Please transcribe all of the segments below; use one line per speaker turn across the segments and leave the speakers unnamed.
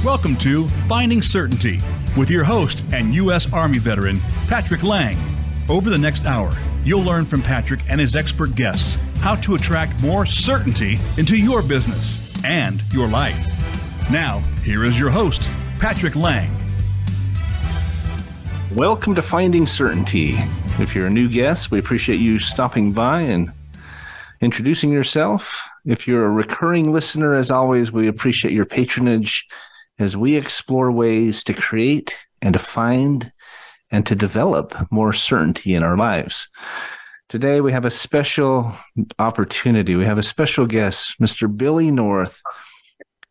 Welcome to Finding Certainty with your host and U.S. Army veteran, Patrick Lang. Over the next hour, you'll learn from Patrick and his expert guests how to attract more certainty into your business and your life. Now, here is your host, Patrick Lang.
Welcome to Finding Certainty. If you're a new guest, we appreciate you stopping by and introducing yourself. If you're a recurring listener, as always, we appreciate your patronage as we explore ways to create and to find and to develop more certainty in our lives. Today, we have a special opportunity. We have a special guest, Mr. Billy North.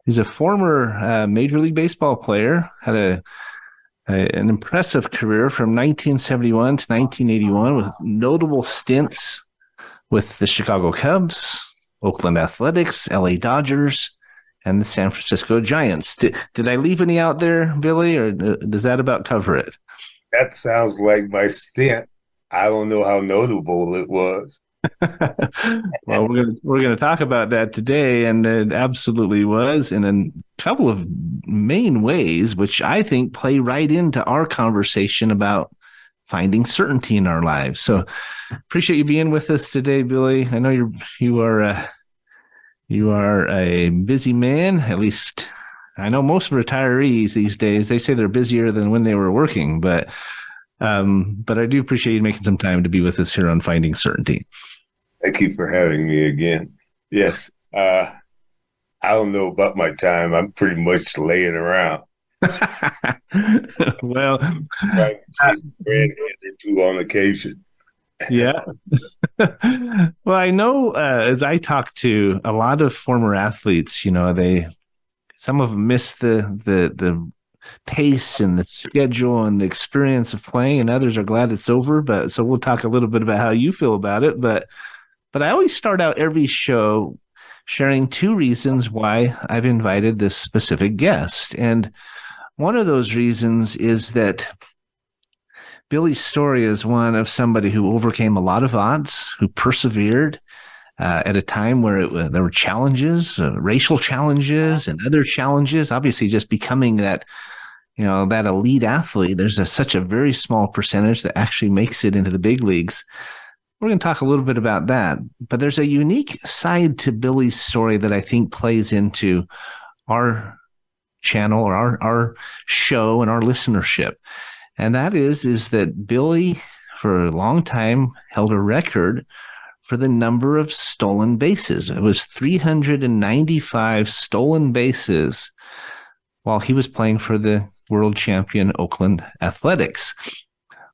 He's a former Major League Baseball player, had an impressive career from 1971 to 1981 with notable stints with the Chicago Cubs, Oakland Athletics, LA Dodgers, and the San Francisco Giants. Did I leave any out there, Billy, or does that about cover it?
That sounds like my stint. I don't know how notable it was.
Well, we're going to talk about that today, and it absolutely was in a couple of main ways, which I think play right into our conversation about finding certainty in our lives. So, appreciate you being with us today, Billy. I know you are a busy man. At least I know most retirees these days, they say they're busier than when they were working, but I do appreciate you making some time to be with us here on Finding Certainty.
Thank you for having me again. Yes. I don't know about my time. I'm pretty much laying around.
Well,
right, or two on occasion.
Yeah. Well, I know as I talk to a lot of former athletes, some of them miss the pace and the schedule and the experience of playing, and others are glad it's over. But so we'll talk a little bit about how you feel about it. But I always start out every show sharing two reasons why I've invited this specific guest. And one of those reasons is that Billy's story is one of somebody who overcame a lot of odds, who persevered at a time where there were challenges, racial challenges and other challenges. Obviously, just becoming that elite athlete, there's such a very small percentage that actually makes it into the big leagues. We're going to talk a little bit about that, but there's a unique side to Billy's story that I think plays into our channel or our show and our listenership. And that is that Billy, for a long time, held a record for the number of stolen bases. It was 395 stolen bases while he was playing for the world champion Oakland Athletics.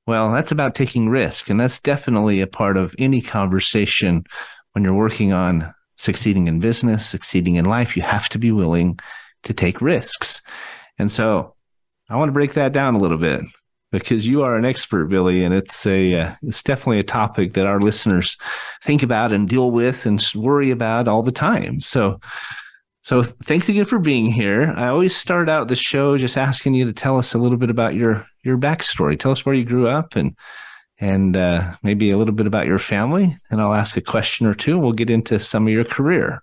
Well, that's about taking risk, and that's definitely a part of any conversation when you're working on succeeding in business, succeeding in life. You have to be willing to take risks. And so I want to break that down a little bit because you are an expert, Billy, and it's definitely a topic that our listeners think about and deal with and worry about all the time. So thanks again for being here. I always start out the show just asking you to tell us a little bit about your backstory. Tell us where you grew up and maybe a little bit about your family, and I'll ask a question or two. We'll get into some of your career.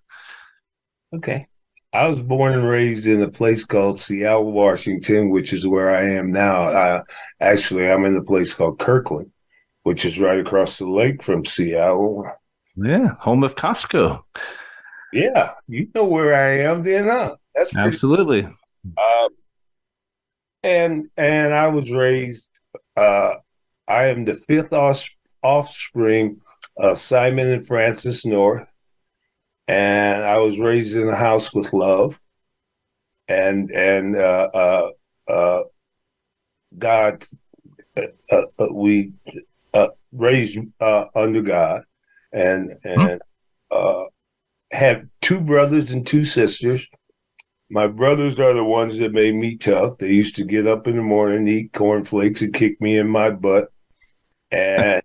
Okay. I was born and raised in a place called Seattle, Washington, which is where I am now. I'm in a place called Kirkland, which is right across the lake from Seattle.
Yeah, home of Costco.
Yeah, you know where I am then, huh? That's
absolutely.
And I was raised. I am the fifth offspring of Simon and Frances North. And I was raised in a house with love, and God, we raised under God, and had two brothers and two sisters. My brothers are the ones that made me tough. They used to get up in the morning, eat cornflakes, and kick me in my butt, and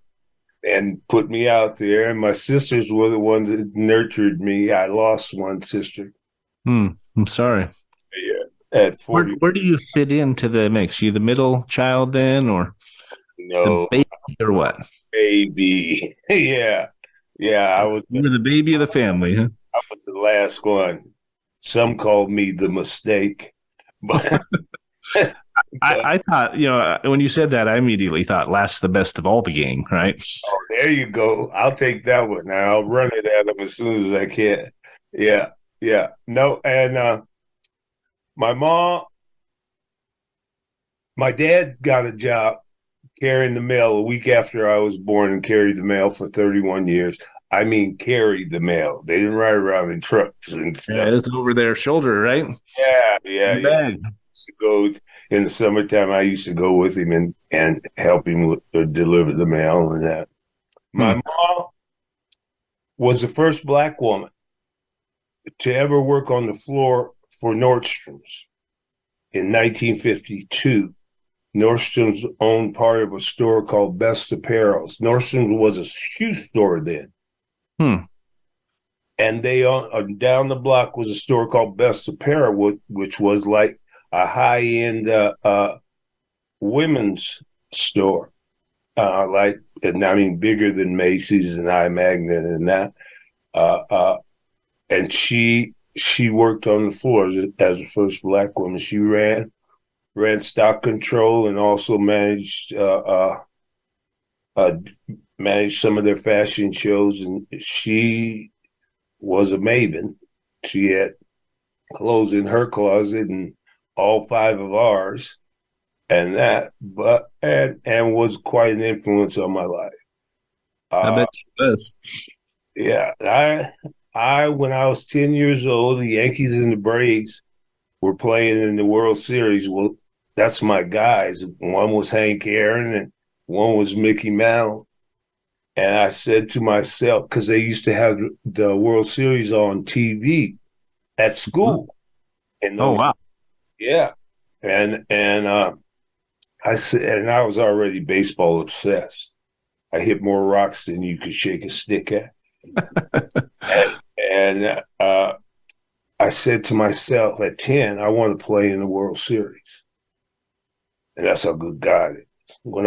put me out there. And my sisters were the ones that nurtured me. I lost one sister.
I'm sorry.
Yeah. At 40.
Where do you fit into the mix? Are you the middle child then, or
no
the baby, or what?
Baby. Yeah. You
were the baby of the family, huh?
I was the last one. Some called me the mistake, But,
I thought, when you said that, I immediately thought last the best of all the game, right?
oh, there you go. I'll take that one. Now I'll run it at them as soon as I can. Yeah, yeah. No, and my mom, my dad got a job carrying the mail a week after I was born and carried the mail for 31 years. I mean, carried the mail. They didn't ride around in trucks and stuff.
Yeah, it's over their shoulder, right?
Yeah. To go in the summertime, I used to go with him and help him deliver the mail and that. My mom was the first Black woman to ever work on the floor for Nordstrom's in 1952. Nordstrom's owned part of a store called Best Apparels. Nordstrom's was a shoe store then. And they down the block was a store called Best Apparel, which was like a high-end women's store, bigger than Macy's and I Magnet and that. And she worked on the floor as the first Black woman. She ran stock control and also managed some of their fashion shows. And she was a maven. She had clothes in her closet and all 5 of ours, and was quite an influence on my life.
I bet she was.
Yeah, I when I was 10 years old, the Yankees and the Braves were playing in the World Series. Well, that's my guys. One was Hank Aaron and one was Mickey Mantle. And I said to myself, because they used to have the World Series on TV at school.
Oh, wow.
Yeah. And I said, and I was already baseball obsessed. I hit more rocks than you could shake a stick at. and I said to myself at 10, I want to play in the World Series. And that's how good God is. And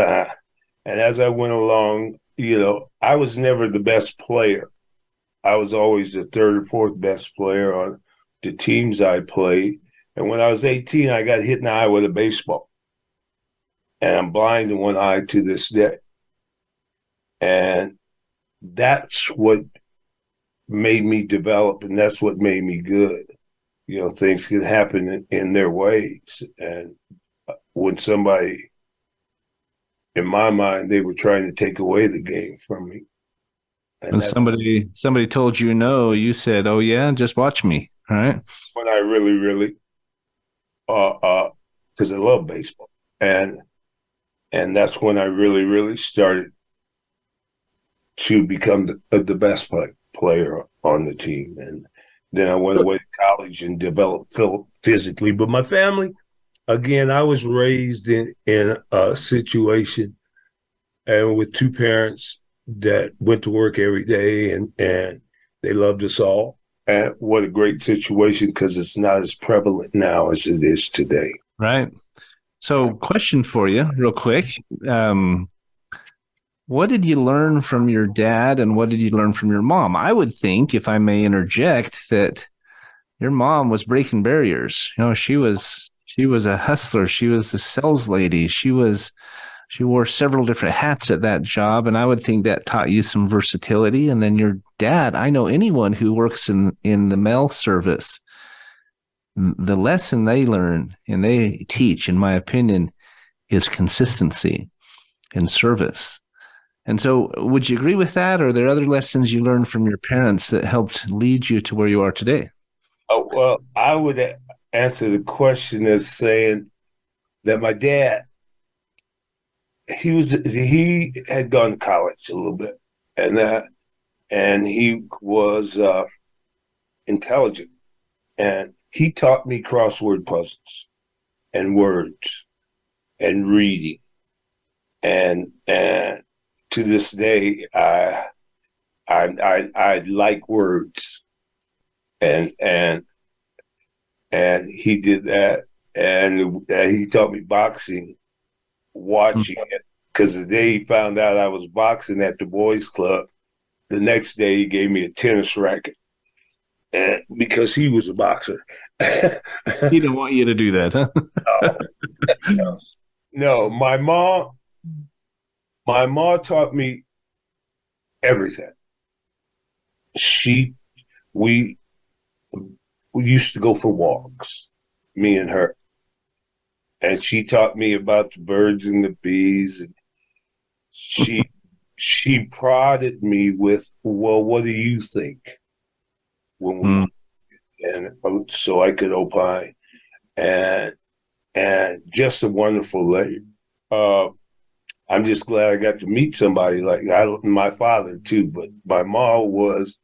as I went along, I was never the best player. I was always the 3rd or 4th best player on the teams I played. And when I was 18, I got hit in the eye with a baseball. And I'm blind in one eye to this day. And that's what made me develop, and that's what made me good. Things can happen in their ways. And when somebody, in my mind, they were trying to take away the game from me.
And somebody told you no, you said, "Oh yeah, just watch me." All right.
That's when I really, because I love baseball, and that's when I really started to become the best player on the team. And then I went away to college and developed physically. But my family, again, I was raised in a situation and with 2 parents that went to work every day, and they loved us all. And what a great situation, because it's not as prevalent now as it is today.
Right. So question for you real quick. What did you learn from your dad and what did you learn from your mom? I would think, if I may interject, that your mom was breaking barriers. She was a hustler. She was the sales lady. She wore several different hats at that job. And I would think that taught you some versatility. And then your dad, I know anyone who works in the mail service, the lesson they learn and they teach, in my opinion, is consistency and service. And so would you agree with that? Or are there other lessons you learned from your parents that helped lead you to where you are today?
Oh, well, I would answer the question as saying that my dad, he had gone to college a little bit, and he was intelligent, and he taught me crossword puzzles and words and reading, and to this day I like words, and he did that, and he taught me boxing, watching it, because the day he found out I was boxing at the boys club, the next day he gave me a tennis racket, and because he was a boxer.
He didn't want you to do that, huh?
No, no, my mom taught me everything. She, we, we used to go for walks, me and her, and she taught me about the birds and the bees. And she prodded me with, "Well, what do you think?" When we and so I could opine, and just a wonderful lady. I'm just glad I got to meet somebody like my father too, but my mom was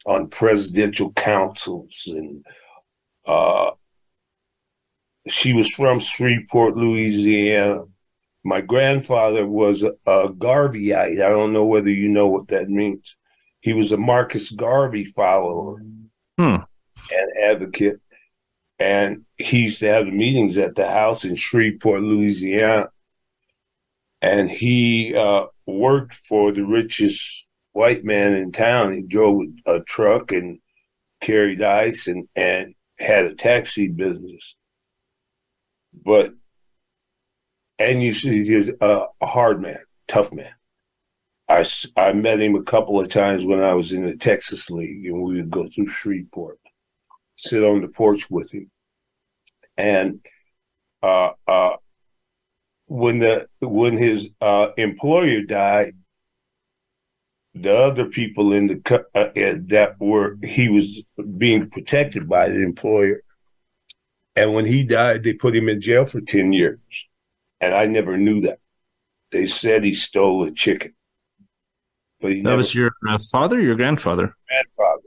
on presidential councils, and she was from Shreveport, Louisiana. My grandfather was a Garveyite. I don't know whether you know what that means. He was a Marcus Garvey follower and advocate. And he used to have the meetings at the house in Shreveport, Louisiana. And he worked for the richest white man in town. He drove a truck and carried ice and had a taxi business. And you see, he's a hard man, tough man. I met him a couple of times when I was in the Texas League, and we would go through Shreveport, sit on the porch with him. And when his employer died, the other people in the he was being protected by the employer. And when he died, they put him in jail for 10 years. And I never knew that. They said he stole a chicken. But
that was your father or your grandfather?
Grandfather.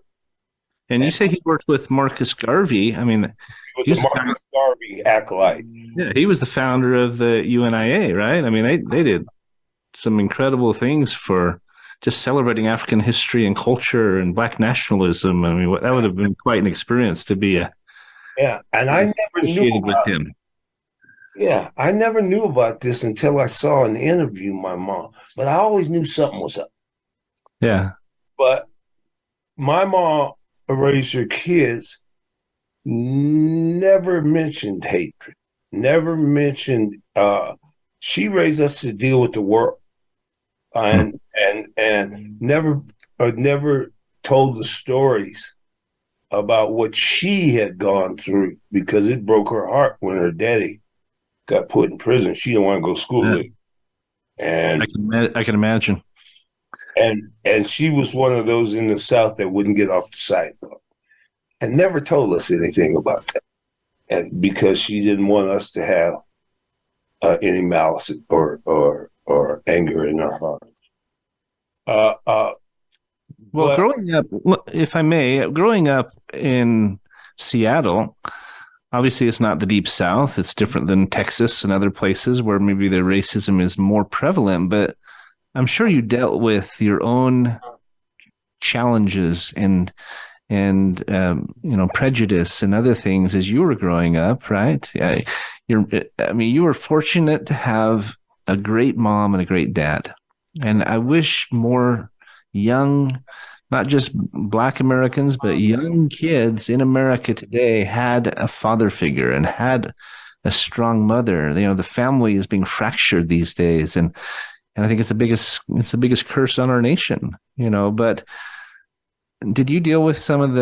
And you say he worked with Marcus Garvey. I mean,
he was a Marcus Garvey acolyte.
Yeah, he was the founder of the UNIA, right? I mean, they did some incredible things for just celebrating African history and culture and Black nationalism. I mean, that would have been quite an experience to be and
I never knew
with him.
Yeah, I never knew about this until I saw an interview with my mom. But I always knew something was up.
Yeah.
But my mom raised her kids, never mentioned hatred, never mentioned. She raised us to deal with the world, and never told the stories about what she had gone through, because it broke her heart when her daddy got put in prison. She didn't want to go to school.
Yeah.
And
I can imagine.
And she was one of those in the South that wouldn't get off the sidewalk, and never told us anything about that. And because she didn't want us to have any malice or anger in our hearts.
Well, growing up, if I may, growing up in Seattle, obviously it's not the Deep South. It's different than Texas and other places where maybe the racism is more prevalent, but I'm sure you dealt with your own challenges and prejudice and other things as you were growing up, right? You were fortunate to have a great mom and a great dad. And I wish more young, not just Black Americans, but young kids in America today had a father figure and had a strong mother. The family is being fractured these days, and I think it's the biggest curse on our nation. But did you deal with some of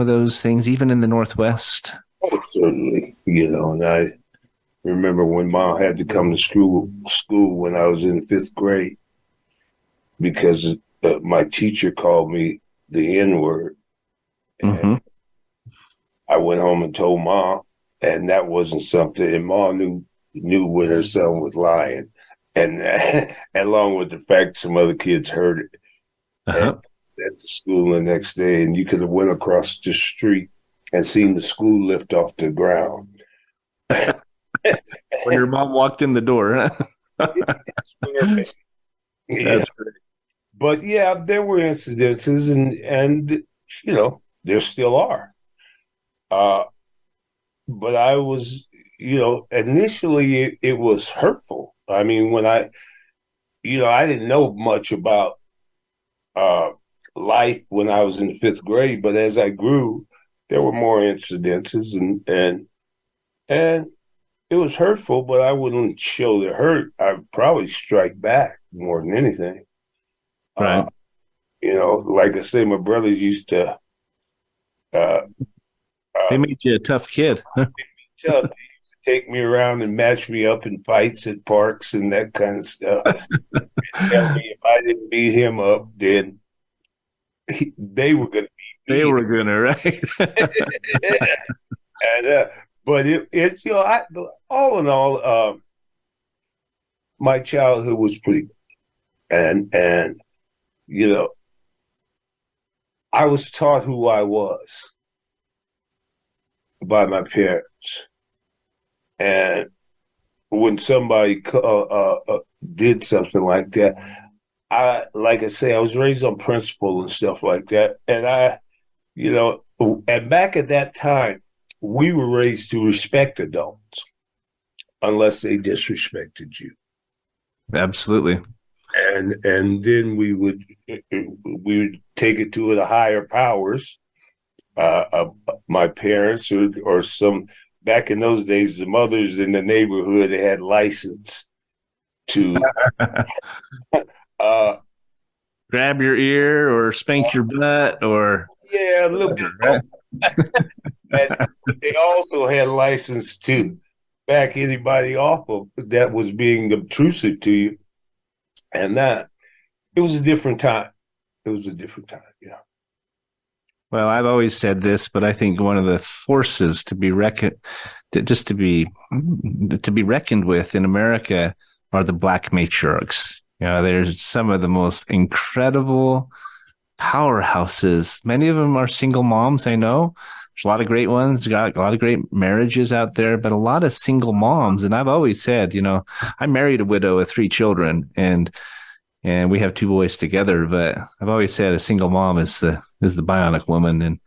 those things even in the Northwest?
Oh, certainly. And I remember when Mom had to come to school when I was in the 5th grade because my teacher called me the N-word.
Mm-hmm.
I went home and told Mom, and that wasn't something. And Mom knew when her son was lying, and along with the fact some other kids heard it at the school the next day, and you could have went across the street and seen the school lift off the ground.
When your mom walked in the door.
That's great. But yeah, there were incidences, and there still are. But I was, initially it was hurtful. I mean, when I didn't know much about life when I was in the fifth grade, but as I grew, there were more incidences, and it was hurtful, but I wouldn't show the hurt. I'd probably strike back more than anything.
Right.
Like I say, my brothers used to.
They made you a tough kid.
They used to take me around and match me up in fights at parks and that kind of stuff. Tell me if I didn't beat him up, then they were going to beat me.
They were going to, right?
And but it's all in all, my childhood was pretty good, and I was taught who I was by my parents, and when somebody did something like that, I was raised on principle and stuff like that, and and back at that time, we were raised to respect adults unless they disrespected you.
Absolutely.
And then we would take it to the higher powers. My parents or some, back in those days, the mothers in the neighborhood had license to
grab your ear or spank your butt or
a little bit. Right? And they also had license to back anybody off of that was being obtrusive to you. And that it was a different time. Yeah.
Well, I've always said this, but I think one of the forces to be reckoned with in America are the Black matriarchs. There's some of the most incredible powerhouses. Many of them are single moms, I know. There's a lot of great ones, got a lot of great marriages out there, but a lot of single moms. And I've always said, I married a widow with 3 children and we have 2 boys together, but I've always said a single mom is the bionic woman. And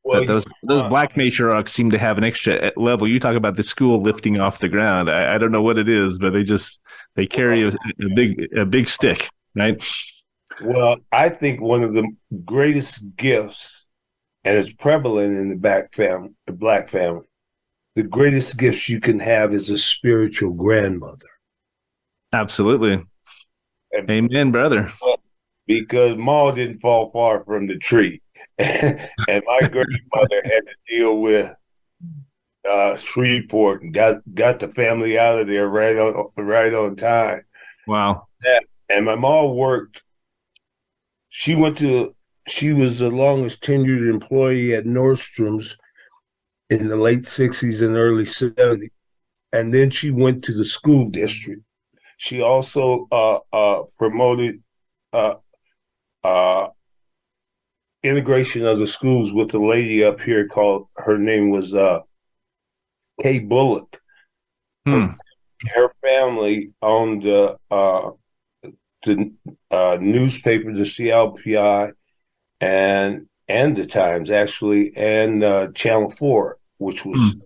but those Black matriarchs seem to have an extra level. You talk about the school lifting off the ground. I don't know what it is, but they carry a big stick, right?
Well, I think one of the greatest gifts, and it's prevalent in the Black family, the greatest gifts you can have is a spiritual grandmother.
Absolutely. Amen, brother.
Because Ma didn't fall far from the tree. And my grandmother had to deal with Shreveport and got the family out of there right on time.
Wow.
And my mom worked. She was the longest tenured employee at Nordstrom's in the late 60s and early 70s. And then she went to the school district. She also promoted integration of the schools with a lady up here her name was Kay Bullock. Her family owned the newspaper, the CLPI, and the Times, actually, and Channel 4, which was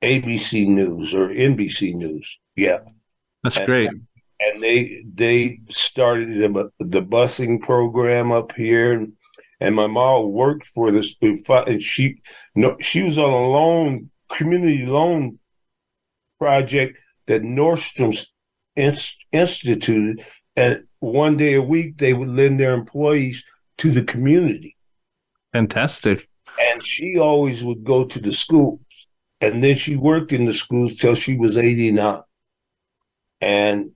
ABC News or NBC News. Yeah.
That's great.
And they started the busing program up here, and my mom worked for this. And she was on a community loan project that Nordstrom's instituted, and one day a week they would lend their employees to the community.
Fantastic.
And she always would go to the schools, and then she worked in the schools till she was 89, and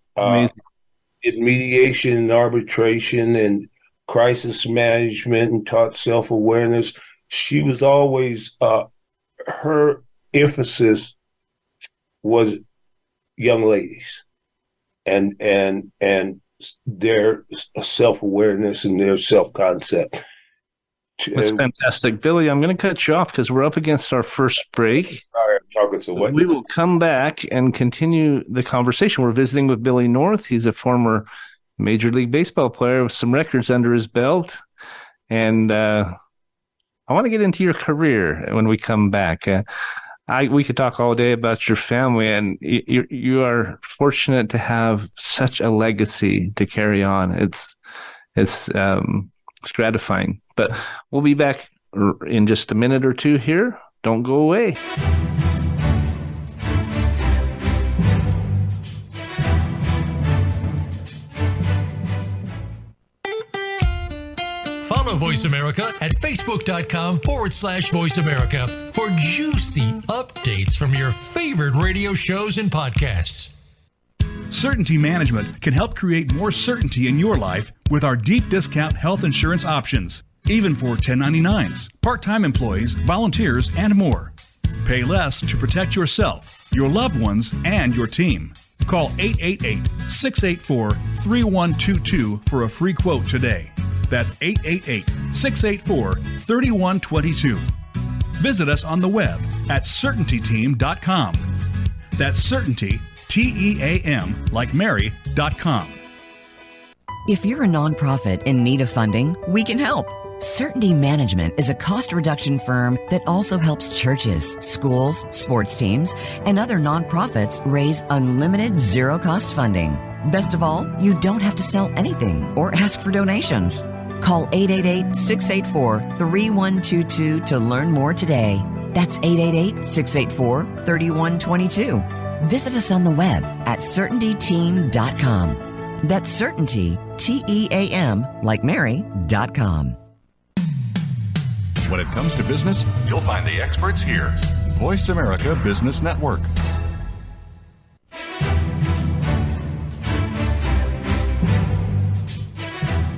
did mediation and arbitration and crisis management and taught self-awareness. She was always her emphasis was young ladies and their self-awareness and their self-concept.
That's fantastic. Billy, I'm going to cut you off because we're up against our first break.
Sorry, I'm talking so much.
We will come back and continue the conversation. We're visiting with Billy North. He's a former Major League Baseball player with some records under his belt. And I want to get into your career when we come back. We could talk all day about your family, and you are fortunate to have such a legacy to carry on. It's gratifying. But we'll be back in just a minute or two here. Don't go away.
Follow Voice America at facebook.com/Voice America for juicy updates from your favorite radio shows and podcasts.
Certainty Management can help create more certainty in your life with our deep discount health insurance options, even for 1099s, part-time employees, volunteers, and more. Pay less to protect yourself, your loved ones, and your team. Call 888-684-3122 for a free quote today. That's 888-684-3122. Visit us on the web at certaintyteam.com. That's certainty, TEAM, like Mary.com.
If you're a nonprofit in need of funding, we can help. Certainty Management is a cost reduction firm that also helps churches, schools, sports teams, and other nonprofits raise unlimited zero-cost funding. Best of all, you don't have to sell anything or ask for donations. Call 888-684-3122 to learn more today. That's 888-684-3122. Visit us on the web at certaintyteam.com. That's certainty, TEAM, like Mary.com.
When it comes to business, you'll find the experts here. Voice America Business Network.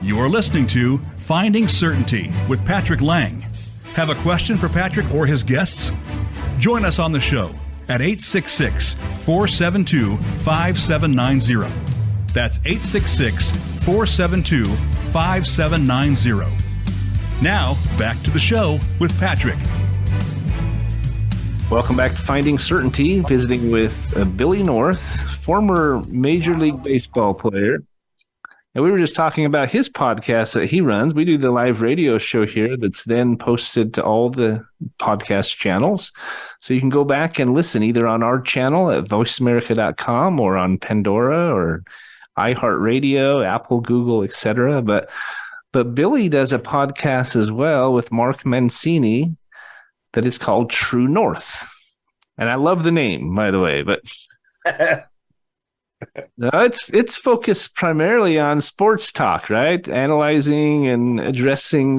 You are listening to Finding Certainty with Patrick Lang. Have a question for Patrick or his guests? Join us on the show at 866-472-5790. That's 866-472-5790. Now, back to the show with Patrick.
Welcome back to Finding Certainty, visiting with Billy North, former Major League Baseball player. And we were just talking about his podcast that he runs. We do the live radio show here that's then posted to all the podcast channels. So you can go back and listen either on our channel at voiceamerica.com or on Pandora or iHeartRadio, Apple, Google, etc. But Billy does a podcast as well with Mark Mancini that is called True North. And I love the name, by the way, but no, it's focused primarily on sports talk, right? Analyzing and addressing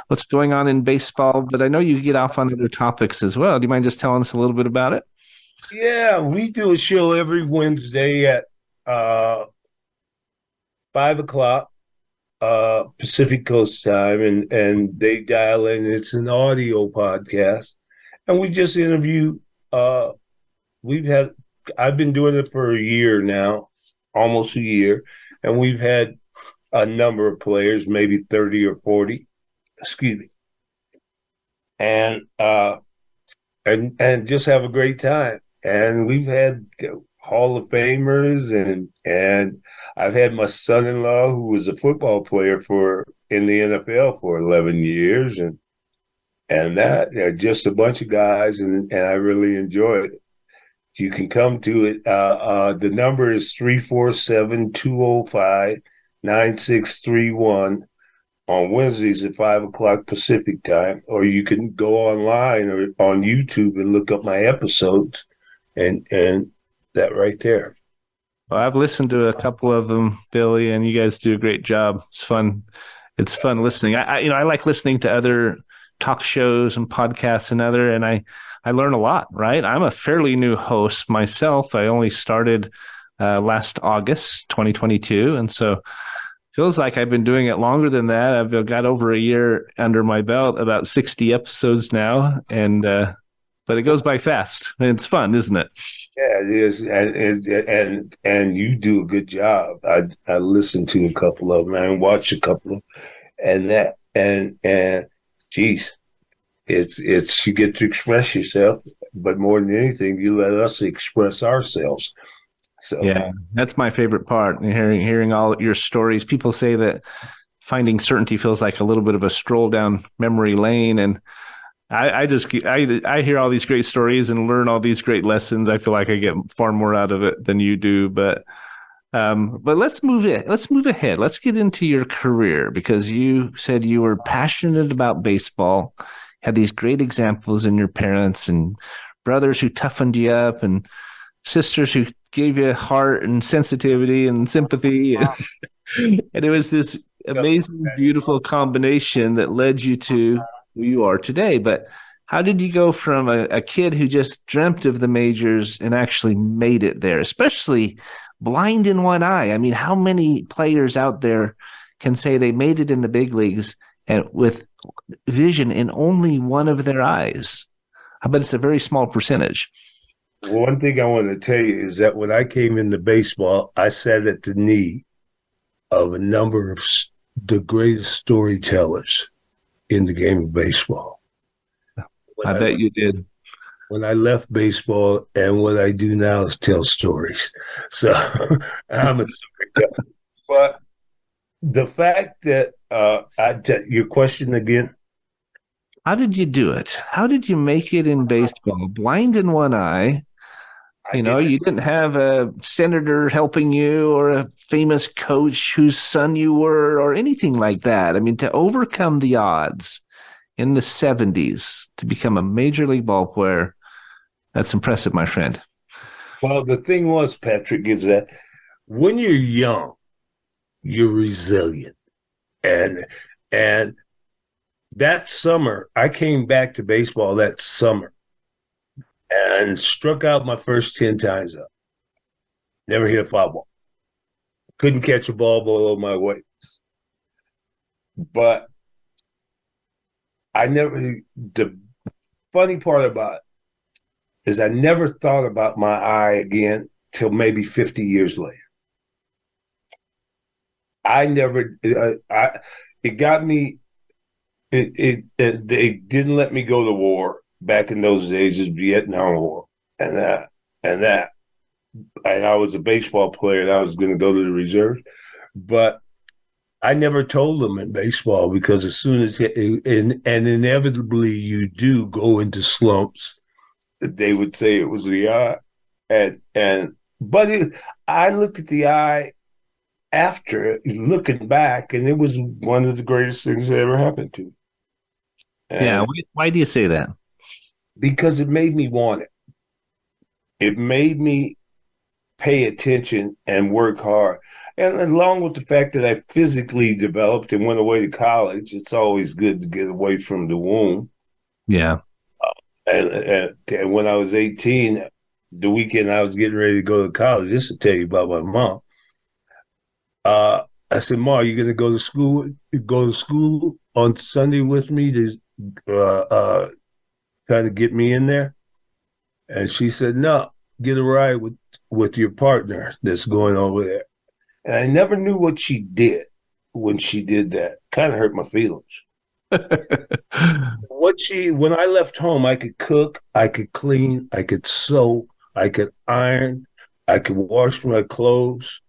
what's going on in baseball. But I know you get off on other topics as well. Do you mind just telling us a little bit about it?
Yeah, we do a show every Wednesday at 5 o'clock Pacific Coast time, and they dial in. It's an audio podcast, and we just interview. I've been doing it for a year now, almost a year, and we've had a number of players, maybe 30 or 40. Excuse me, and just have a great time. And we've had Hall of Famers, and I've had my son-in-law who was a football player in the NFL for 11 years, and that just a bunch of guys, and I really enjoy it. You can come to it. The number is 347-205-9631 on Wednesdays at 5 o'clock Pacific time, or you can go online or on YouTube and look up my episodes, and that right there.
Well, I've listened to a couple of them, Billy, and you guys do a great job. It's fun. It's fun listening. I like listening to other talk shows and podcasts and I learn a lot, right? I'm a fairly new host myself. I only started last August 2022. And so feels like I've been doing it longer than that. I've got over a year under my belt, about 60 episodes now. And but it goes by fast. And it's fun, isn't it?
Yeah, it is. And you do a good job. I listened to a couple of them and watched a couple of them, and geez, it's you get to express yourself, but more than anything, you let us express ourselves. So
yeah, that's my favorite part. Hearing all your stories. People say that Finding Certainty feels like a little bit of a stroll down memory lane, and I hear all these great stories and learn all these great lessons. I feel like I get far more out of it than you do, but But let's move it. Let's move ahead. Let's get into your career, because you said you were passionate about baseball, had these great examples in your parents and brothers who toughened you up, and sisters who gave you heart and sensitivity and sympathy. And it was this amazing, beautiful combination that led you to who you are today. But how did you go from a kid who just dreamt of the majors and actually made it there, especially blind in one eye? I mean, how many players out there can say they made it in the big leagues and with vision in only one of their eyes? I bet it's a very small percentage.
One thing I want to tell you is that when I came into baseball, I sat at the knee of a number of the greatest storytellers in the game of baseball.
I bet you did.
When I left baseball, and what I do now is tell stories. So I'm a storyteller. But the fact that your question again?
How did you do it? How did you make it in baseball? Blind in one eye. You didn't have a senator helping you or a famous coach whose son you were or anything like that. I mean, to overcome the odds in the 70s to become a major league ball player, that's impressive, my friend.
Well, the thing was, Patrick, is that when you're young, you're resilient. And that summer, I came back to baseball that summer and struck out my first 10 times up. Never hit a foul ball. Couldn't catch a ball below my waist. But the funny part about it is I never thought about my eye again till maybe 50 years later. It got me, they didn't let me go to war. Back in those days, it was Vietnam War, and I was a baseball player, and I was going to go to the reserves, but I never told them in baseball, because as soon as and inevitably you do go into slumps, they would say it was the eye, I looked at the eye after looking back, and it was one of the greatest things that ever happened to me.
Yeah, why do you say that?
Because it made me want it. It made me pay attention and work hard. And along with the fact that I physically developed and went away to college, it's always good to get away from the womb.
Yeah.
And when I was 18, the weekend I was getting ready to go to college, just to tell you about my mom, I said, "Ma, you going to go to school? Go to school on Sunday with me to try to get me in there?" And she said, "No, get a ride with your partner that's going over there." And I never knew what she did when she did that. Kind of hurt my feelings. When I left home, I could cook, I could clean, I could sew, I could iron, I could wash my clothes,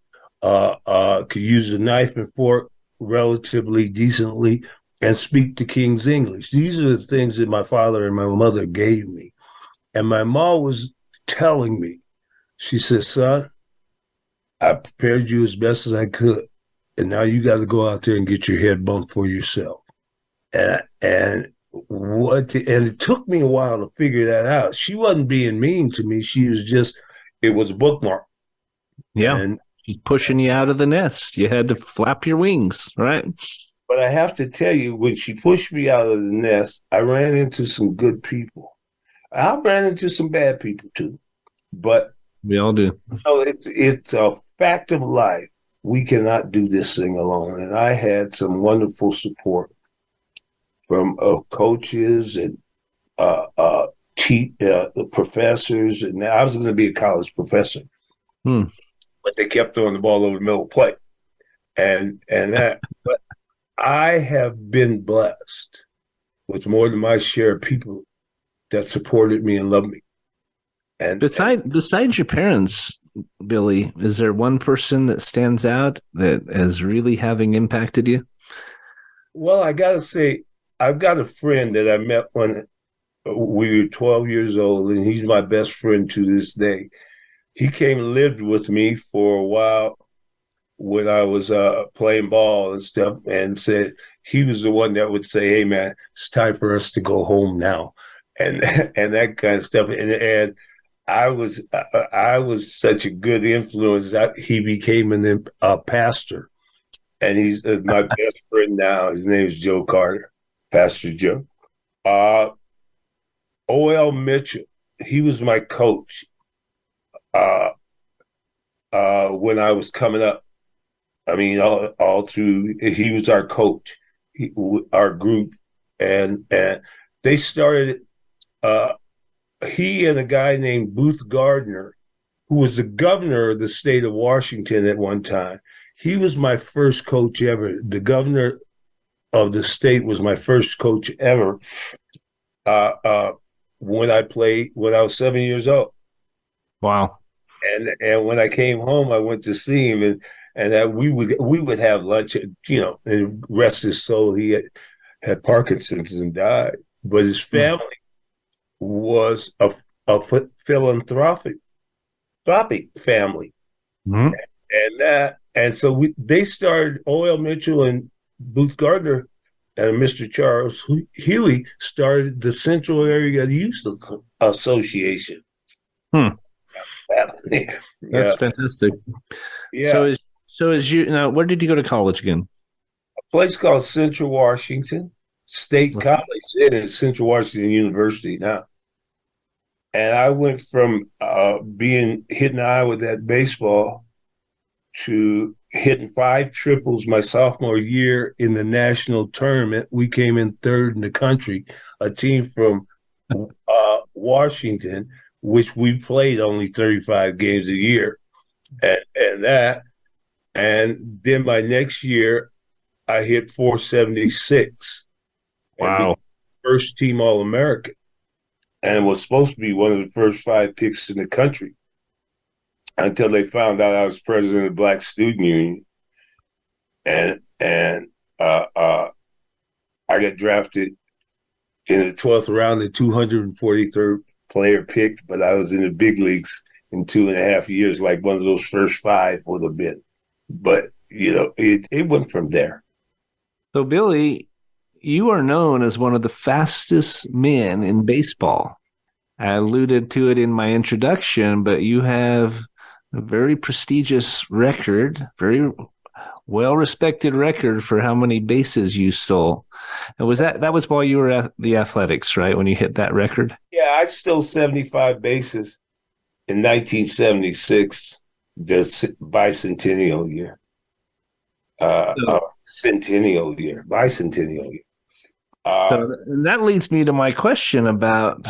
could use a knife and fork relatively decently, and speak the King's English. These are the things that my father and my mother gave me. And my mom was telling me, she said, "Son, I prepared you as best as I could, and now you got to go out there and get your head bumped for yourself." And it took me a while to figure that out. She wasn't being mean to me. She was just, it was a bookmark.
Yeah. And she's pushing you out of the nest. You had to flap your wings, right?
But I have to tell you, when she pushed me out of the nest, I ran into some good people. I ran into some bad people too. But
we all do.
It's a fact of life. We cannot do this thing alone. And I had some wonderful support from coaches and professors. And I was going to be a college professor, but they kept throwing the ball over the middle plate, and that. But I have been blessed with more than my share of people that supported me and loved me. And
besides your parents, Billy, is there one person that stands out that is really having impacted you?
Well, I got to say, I've got a friend that I met when we were 12 years old, and he's my best friend to this day. He came and lived with me for a while when I was playing ball and stuff, and said he was the one that would say, "Hey, man, it's time for us to go home now," and and that kind of stuff. And I was such a good influence that he became a pastor, and he's my best friend now. His name is Joe Carter, Pastor Joe. O.L. Mitchell, he was my coach when I was coming up. I mean, all through, he was our coach, our group, and they started. He and a guy named Booth Gardner, who was the governor of the state of Washington at one time. He was my first coach ever. The governor of the state was my first coach ever. When I was 7 years old.
Wow.
And when I came home, I went to see him, and that we would have lunch, and rest his soul. He had Parkinson's and died, but his family was a philanthropic family, and so they started. O.L. Mitchell and Booth Gardner and Mr. Charles Huey started the Central Area Youth Association.
That's fantastic.
Yeah.
So as you now, where did you go to college again?
A place called Central Washington State College. It is Central Washington University now. And I went from hitting the eye with that baseball to hitting 5 triples my sophomore year in the national tournament. We came in 3rd in the country, a team from Washington, which we played only 35 games a year. And then my next year, I hit 476.
Wow.
First team All-American. And was supposed to be one of the first 5 picks in the country until they found out I was president of the Black Student Union. And I got drafted in the 12th round, the 243rd player picked, but I was in the big leagues in 2.5 years, like one of those first 5 would have been. But, it went from there.
So, Billy, you are known as one of the fastest men in baseball. I alluded to it in my introduction, but you have a very prestigious record, very well-respected record for how many bases you stole. And that was while you were at the Athletics, right, when you hit that record?
Yeah, I stole 75 bases in 1976, the bicentennial year. Bicentennial year.
So that leads me to my question about,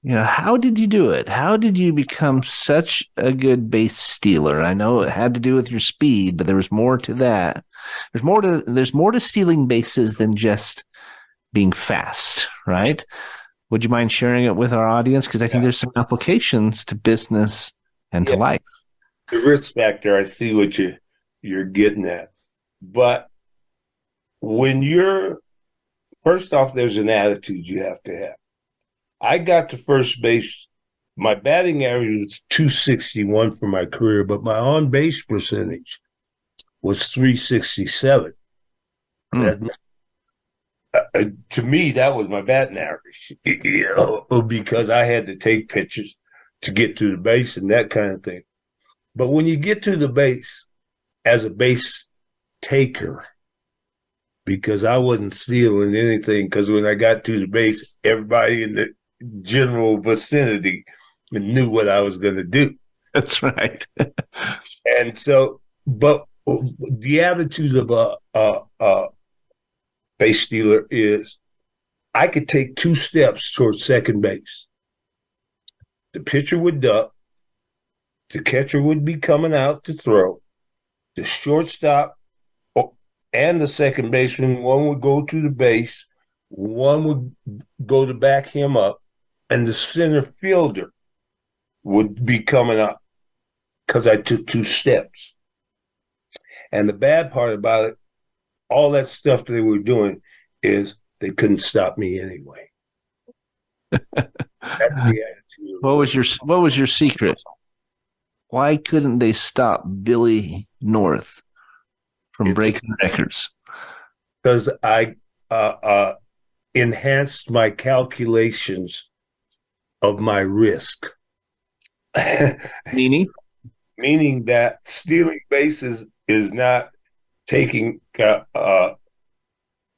how did you do it? How did you become such a good base stealer? I know it had to do with your speed, but there was more to that. There's more to stealing bases than just being fast, right? Would you mind sharing it with our audience? Because I think there's some applications to business and to life.
The risk factor, I see what you're getting at. But when first off, there's an attitude you have to have. I got to first base. My batting average was 261 for my career, but my on-base percentage was 367. To me, that was my batting average, because I had to take pitches to get to the base and that kind of thing. But when you get to the base as a base taker, because I wasn't stealing anything, because when I got to the base, everybody in the general vicinity knew what I was going to do.
That's right.
And so, but the attitude of a base stealer is I could take 2 steps towards second base. The pitcher would duck. The catcher would be coming out to throw. The shortstop and the second baseman, one would go to the base, one would go to back him up, and the center fielder would be coming up because I took 2 steps. And the bad part about it, all that stuff they were doing is they couldn't stop me anyway. That's the attitude.
What was your secret? Why couldn't they stop Billy North from breaking records?
Because I enhanced my calculations of my risk.
Meaning?
Meaning that stealing bases is not taking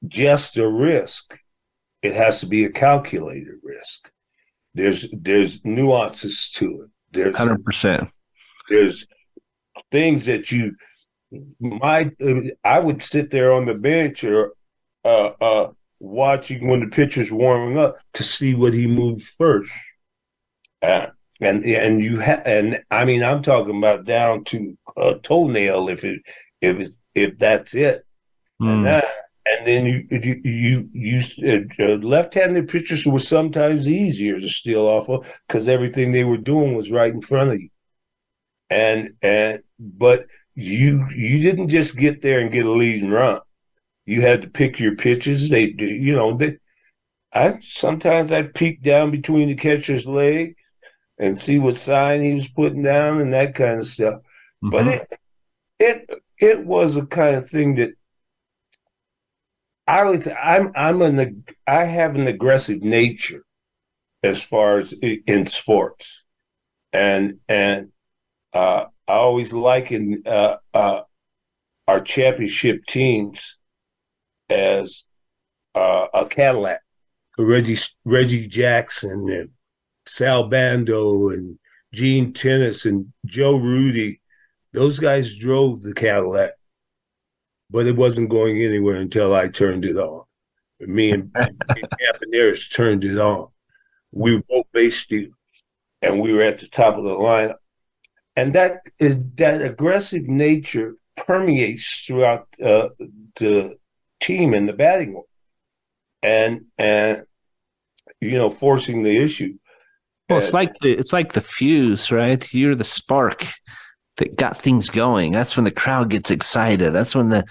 just a risk. It has to be a calculated risk. There's nuances to it. There's
100%.
There's things that I would sit there on the bench or watching when the pitcher's warming up to see what he moved first. And I mean, I'm talking about down to a toenail if that's it. And then you left-handed pitchers were sometimes easier to steal off of because everything they were doing was right in front of you. But you didn't just get there and get a lead and run. You had to pick your pitches. Sometimes I'd peek down between the catcher's leg and see what sign he was putting down and that kind of stuff. Mm-hmm. But it was a kind of thing that I have an aggressive nature as far as in sports, and I always liken our championship teams as a Cadillac. Reggie Jackson and Sal Bando and Gene Tennis and Joe Rudy, those guys drove the Cadillac, but it wasn't going anywhere until I turned it on. Me and Campaneris turned it on. We were both base stealers, and we were at the top of the lineup. And that aggressive nature permeates throughout the team and the batting order, and forcing the issue.
Well, it's like the fuse, right? You're the spark that got things going. That's when the crowd gets excited. That's when the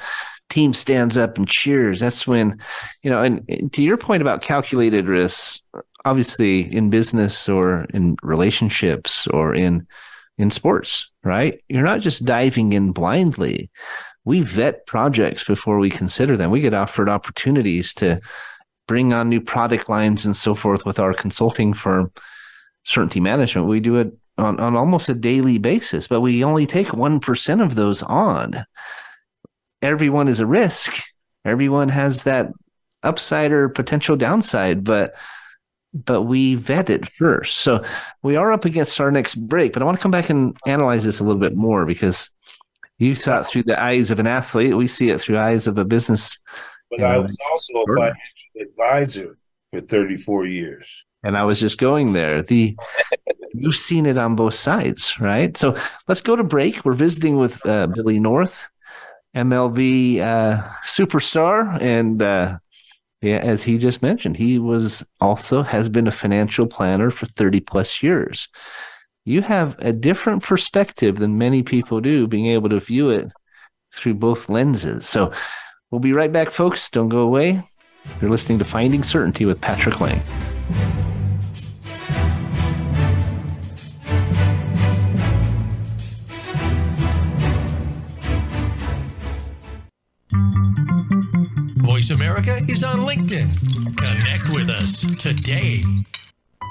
team stands up and cheers. That's when, and to your point about calculated risks, obviously in business or in relationships or in sports, right? You're not just diving in blindly. We vet projects before we consider them. We get offered opportunities to bring on new product lines and so forth with our consulting firm, Certainty Management. We do it on almost a daily basis, but we only take 1% of those on. Everyone is a risk. Everyone has that upside or potential downside, but we vet it first. So we are up against our next break, but I want to come back and analyze this a little bit more because you saw it through the eyes of an athlete. We see it through eyes of a business.
But I was also a financial advisor for 34 years.
And I was just going there. You've seen it on both sides, right? So let's go to break. We're visiting with Billy North, MLB superstar. And as he just mentioned, he has been a financial planner for 30 plus years. You have a different perspective than many people do, being able to view it through both lenses. So we'll be right back, folks. Don't go away. You're listening to Finding Certainty with Patrick Lang.
Voice America is on LinkedIn. Connect with us today.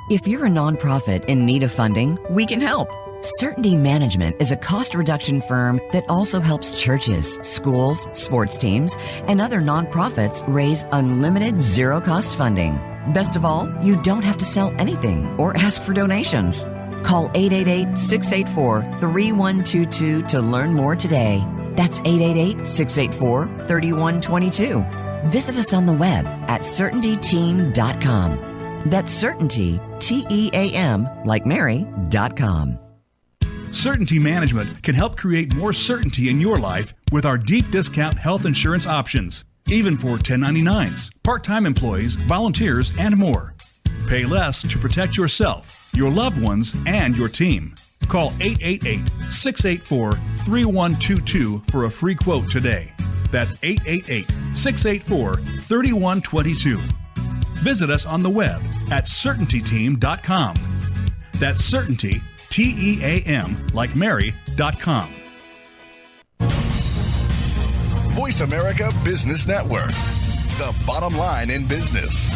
If you're a nonprofit in need of funding, we can help. Certainty Management is a cost reduction firm that also helps churches, schools, sports teams, and other nonprofits raise unlimited zero-cost funding. Best of all, you don't have to sell anything or ask for donations. Call 888-684-3122 to learn more today. That's 888-684-3122. Visit us on the web at certaintyteam.com. That's Certainty, TEAM, like Mary.com.
Certainty Management can help create more certainty in your life with our deep discount health insurance options, even for 1099s, part-time employees, volunteers, and more. Pay less to protect yourself, your loved ones, and your team. Call 888-684-3122 for a free quote today. That's 888-684-3122. Visit us on the web at certaintyteam.com. That's Certainty, TEAM, like Mary.com.
Voice America Business Network, the bottom line in business.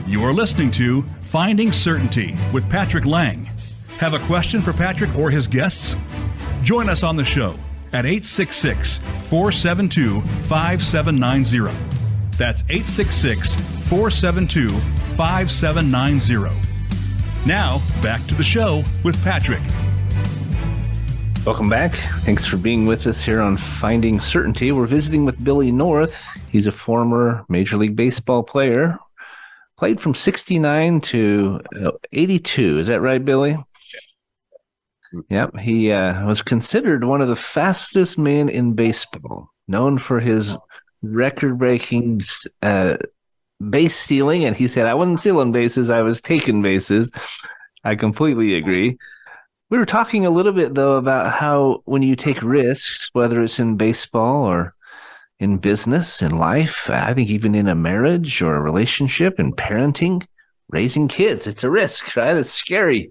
You are listening to Finding Certainty with Patrick Lang. Have a question for Patrick or his guests? Join us on the show at 866-472-5790. That's 866-472-5790. Now, back to the show with Patrick.
Welcome back. Thanks for being with us here on Finding Certainty. We're visiting with Billy North. He's a former Major League Baseball player. Played from 69 to 82. Is that right, Billy? Yep. He was considered one of the fastest men in baseball, known for his record-breaking base stealing. And he said, I wasn't stealing bases, I was taking bases. I completely agree. We were talking a little bit, though, about how when you take risks, whether it's in baseball or in business, in life, I think even in a marriage or a relationship, in parenting, raising kids, it's a risk, right? It's scary.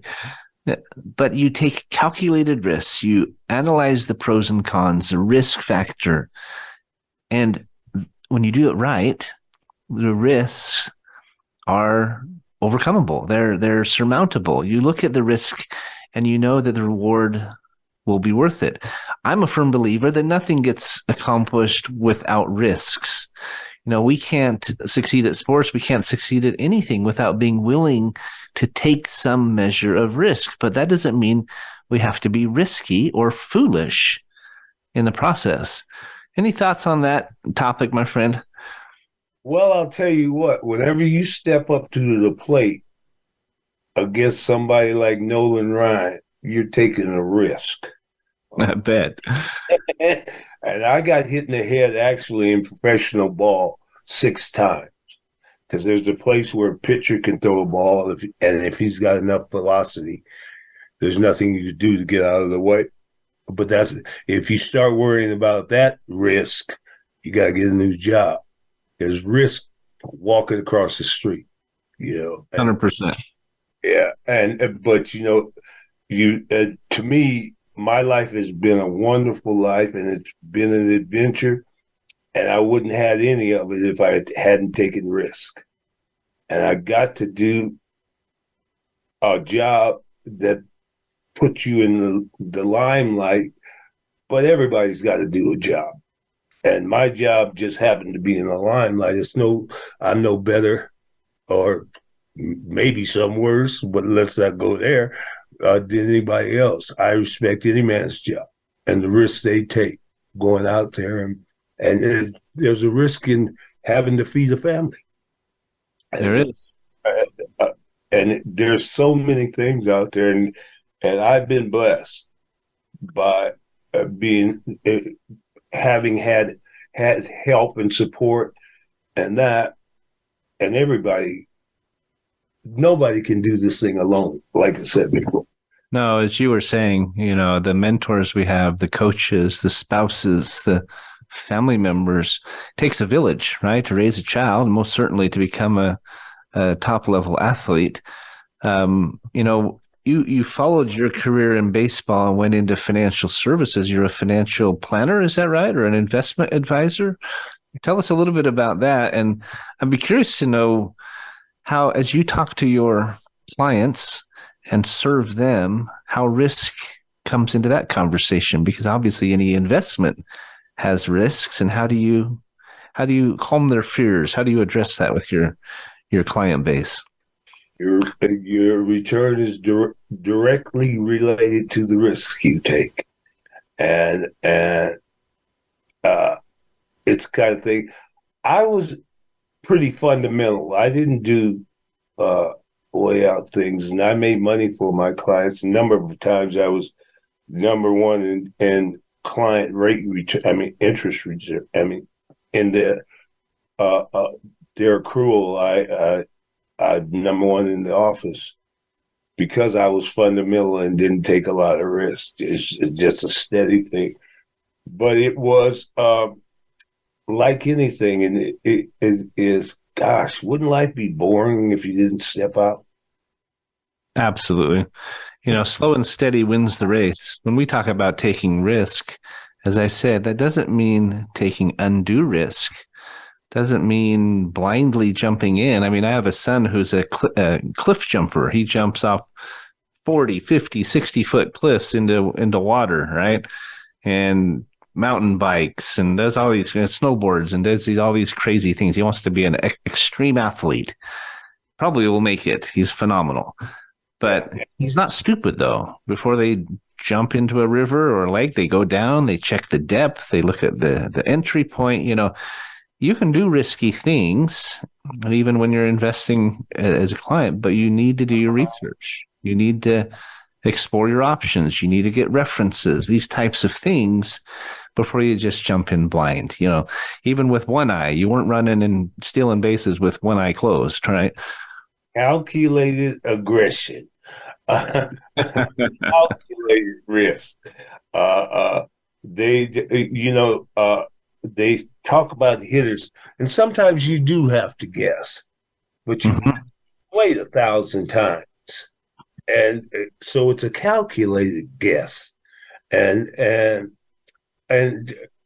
But you take calculated risks. You analyze the pros and cons, the risk factor. And when you do it right, the risks are overcomable. They're surmountable. You look at the risk and you know that the reward will be worth it. I'm a firm believer that nothing gets accomplished without risks. You know, we can't succeed at sports. We can't succeed at anything without being willing to take some measure of risk. But that doesn't mean we have to be risky or foolish in the process. Any thoughts on that topic, my friend?
Well, I'll tell you what, whenever you step up to the plate against somebody like Nolan Ryan, you're taking a risk.
I bet.
And I got hit in the head actually in professional ball 6 times. Because there's a place where a pitcher can throw a ball, and if he's got enough velocity, there's nothing you can do to get out of the way. But that's if you start worrying about that risk, you got to get a new job. There's risk walking across the street, you know.
100%.
Yeah, but you know, to me, my life has been a wonderful life, and it's been an adventure. And I wouldn't have had any of it if I hadn't taken risk. And I got to do a job that puts you in the limelight, but everybody's got to do a job. And my job just happened to be in the limelight. I'm no better, or maybe some worse, but let's not go there, than anybody else. I respect any man's job and the risks they take going out there. And there's a risk in having to feed a family.
There is.
And there's so many things out there. And I've been blessed by having had help and support and that. And nobody can do this thing alone, like I said before.
No, as you were saying, you know, the mentors we have, the coaches, the spouses, the family members, it takes a village, right, to raise a child, and most certainly to become a top level athlete. You know, you followed your career in baseball and went into financial services. You're a financial planner, is that right, or an investment advisor? Tell us a little bit about that, and I'd be curious to know how, as you talk to your clients and serve them, how risk comes into that conversation, because obviously any investment has risks, and how do you calm their fears? How do you address that with your client base?
Your return is directly related to the risks you take, and it's the kind of thing. I was pretty fundamental. I didn't do way out things, and I made money for my clients. A number of times I was number one in client rate return, interest return. In their accrual, I number one in the office because I was fundamental and didn't take a lot of risk. It's just a steady thing. But it was like anything, and it is, gosh, wouldn't life be boring if you didn't step out?
Absolutely. Slow and steady wins the race. When we talk about taking risk, as I said, that doesn't mean taking undue risk. Doesn't mean blindly jumping in. I mean, I have a son who's a cliff jumper. He jumps off 40, 50, 60-foot cliffs into water, right? And mountain bikes and does all these snowboards and does all these crazy things. He wants to be an extreme athlete. Probably will make it. He's phenomenal. But he's not stupid, though. Before they jump into a river or a lake, they go down, they check the depth, they look at the entry point. You can do risky things, even when you're investing as a client, but you need to do your research. You need to explore your options. You need to get references, these types of things before you just jump in blind. Even with one eye, you weren't running and stealing bases with one eye closed, right?
Calculated aggression, calculated risk. They talk about hitters, and sometimes you do have to guess, but you wait 1,000 times, and so it's a calculated guess, and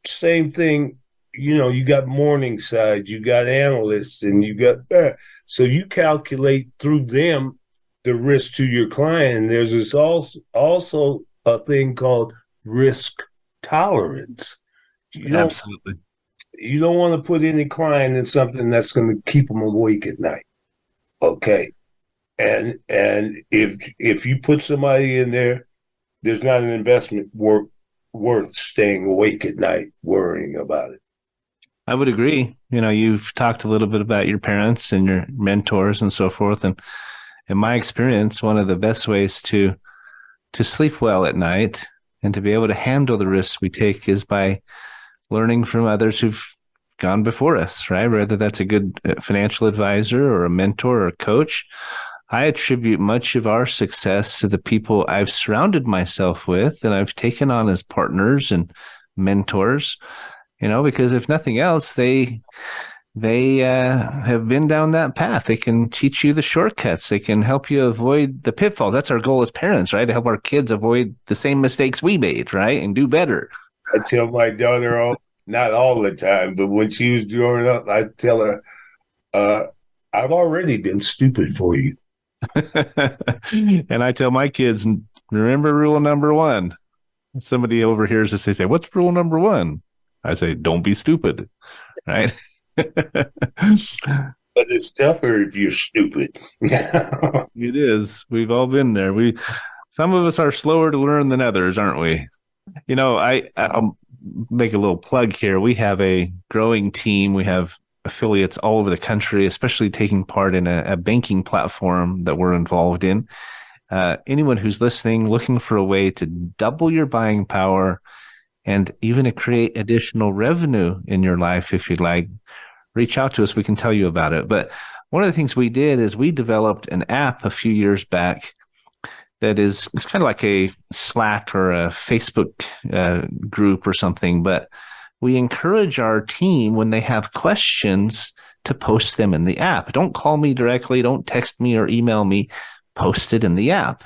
same thing. You got Morningside, you got analysts, and you got so you calculate through them the risk to your client. And there's this also a thing called risk tolerance.
Absolutely.
You don't want to put any client in something that's going to keep them awake at night. Okay. And if you put somebody in there, there's not an investment worth staying awake at night worrying about it.
I would agree. You've talked a little bit about your parents and your mentors and so forth. And in my experience, one of the best ways to sleep well at night and to be able to handle the risks we take is by learning from others who've gone before us, right? Whether that's a good financial advisor or a mentor or a coach. I attribute much of our success to the people I've surrounded myself with and I've taken on as partners and mentors, because if nothing else, they have been down that path. They can teach you the shortcuts. They can help you avoid the pitfalls. That's our goal as parents, right? To help our kids avoid the same mistakes we made, right? And do better.
I tell my daughter, not all the time, but when she was growing up, I tell her, I've already been stupid for you.
And I tell my kids, remember rule number 1. If somebody overhears us, they say, what's rule number 1? I say, don't be stupid, right?
But it's tougher if you're stupid.
It is. We've all been there. Some of us are slower to learn than others, aren't we? I'll make a little plug here. We have a growing team. We have affiliates all over the country, especially taking part in a banking platform that we're involved in. Anyone who's listening, looking for a way to double your buying power and even to create additional revenue in your life, if you'd like, reach out to us. We can tell you about it. But one of the things we did is we developed an app a few years back that it's kind of like a Slack or a Facebook group or something, but we encourage our team when they have questions to post them in the app. Don't call me directly. Don't text me or email me. Post it in the app.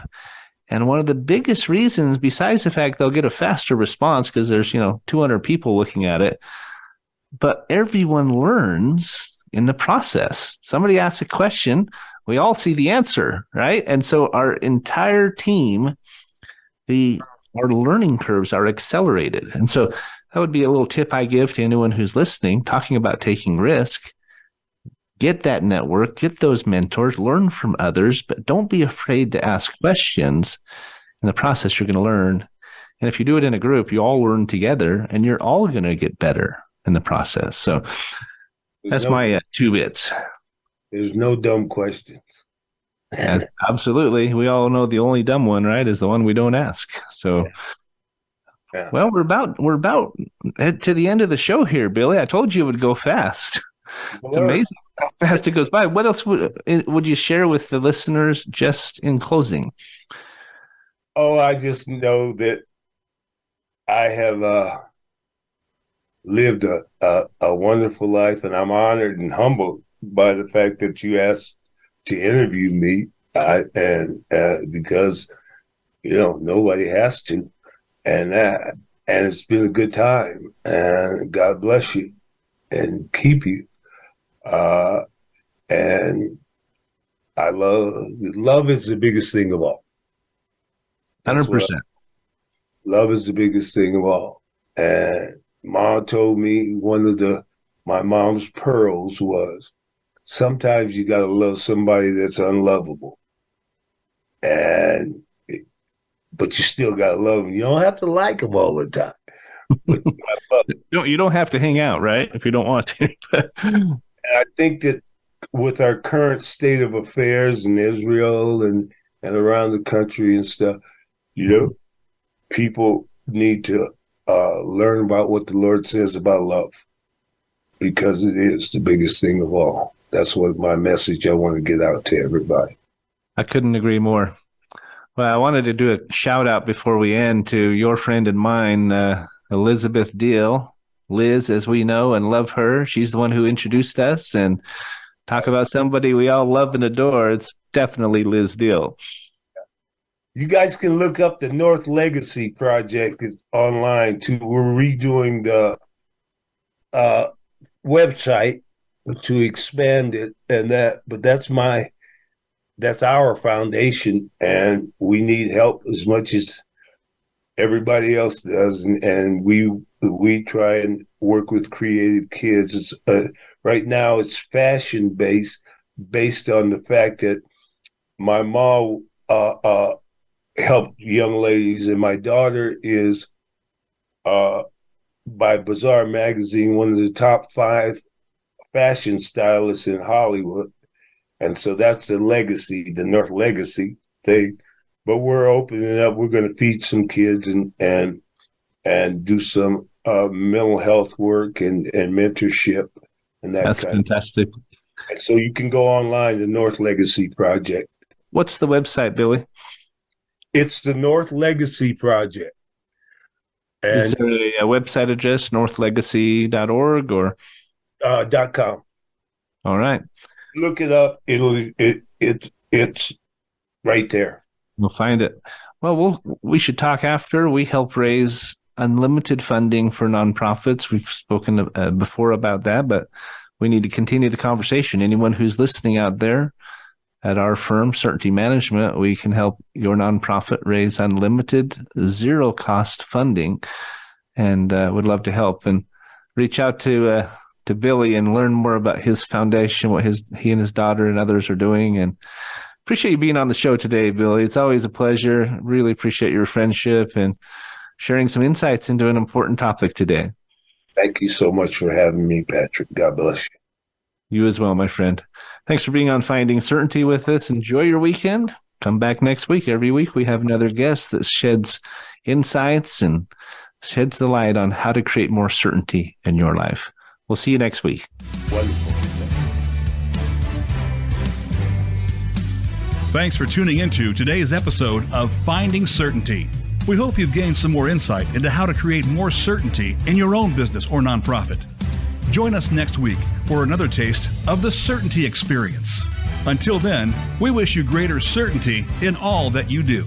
And one of the biggest reasons, besides the fact they'll get a faster response because there's 200 people looking at it, but everyone learns in the process. Somebody asks a question, we all see the answer, right? And so our entire team, our learning curves are accelerated. And so that would be a little tip I give to anyone who's listening, talking about taking risk. Get that network, get those mentors, learn from others, but don't be afraid to ask questions. In the process, you're going to learn. And if you do it in a group, you all learn together and you're all going to get better in the process. So that's my 2 bits.
There's no dumb questions.
Absolutely. We all know the only dumb one, right, is the one we don't ask. So, yeah. Well, we're about to the end of the show here, Billy. I told you it would go fast. It's amazing how fast it goes by. What else would you share with the listeners just in closing?
Oh, I just know that I have lived a wonderful life, and I'm honored and humbled by the fact that you asked to interview me. Because nobody has to, and it's been a good time, and God bless you and keep you. And I love is the biggest thing of all.
100%.
Love is the biggest thing of all. And Mom told me my mom's pearls was, sometimes you got to love somebody that's unlovable. But you still got to love them. You don't have to like them all the time. But you gotta love them.
You don't have to hang out, right? If you don't want to.
And I think that with our current state of affairs in Israel and around the country and stuff, people need to learn about what the Lord says about love, because it is the biggest thing of all. That's what my message I want to get out to everybody.
I couldn't agree more. Well, I wanted to do a shout out before we end to your friend and mine, Elizabeth Deal. Liz, as we know and love her, she's the one who introduced us, and talk about somebody we all love and adore. It's definitely Liz Deal.
You guys can look up the North Legacy Project. It's online too. We're redoing the website to expand it, but that's our foundation, and we need help as much as everybody else does. And we try and work with creative kids. It's right now it's fashion based on the fact that my mom helped young ladies, and my daughter is by Bazaar Magazine one of the top 5 fashion stylists in Hollywood. And so that's the legacy, the North Legacy thing. But we're opening up. We're going to feed some kids and do some mental health work and mentorship and
that's fantastic.
And so you can go online, the North Legacy Project.
What's the website, Billy?
It's the North Legacy Project. And
is there a website address, northlegacy.org or
.com?
All right.
Look it up. It's right there.
We'll find it. Well, we should talk after. We help raise unlimited funding for nonprofits. We've spoken before about that, but we need to continue the conversation. Anyone who's listening out there at our firm, Certainty Management, we can help your nonprofit raise unlimited, zero-cost funding, and would love to help. And reach out to Billy and learn more about his foundation, what he and his daughter and others are doing. And appreciate you being on the show today, Billy. It's always a pleasure. Really appreciate your friendship and sharing some insights into an important topic today.
Thank you so much for having me, Patrick. God bless you.
You as well, my friend. Thanks for being on Finding Certainty with us. Enjoy your weekend. Come back next week. Every week we have another guest that sheds insights and sheds the light on how to create more certainty in your life. We'll see you next week.
Wonderful.
Thanks for tuning into today's episode of Finding Certainty. We hope you've gained some more insight into how to create more certainty in your own business or nonprofit. Join us next week for another taste of the Certainty Experience. Until then, we wish you greater certainty in all that you do.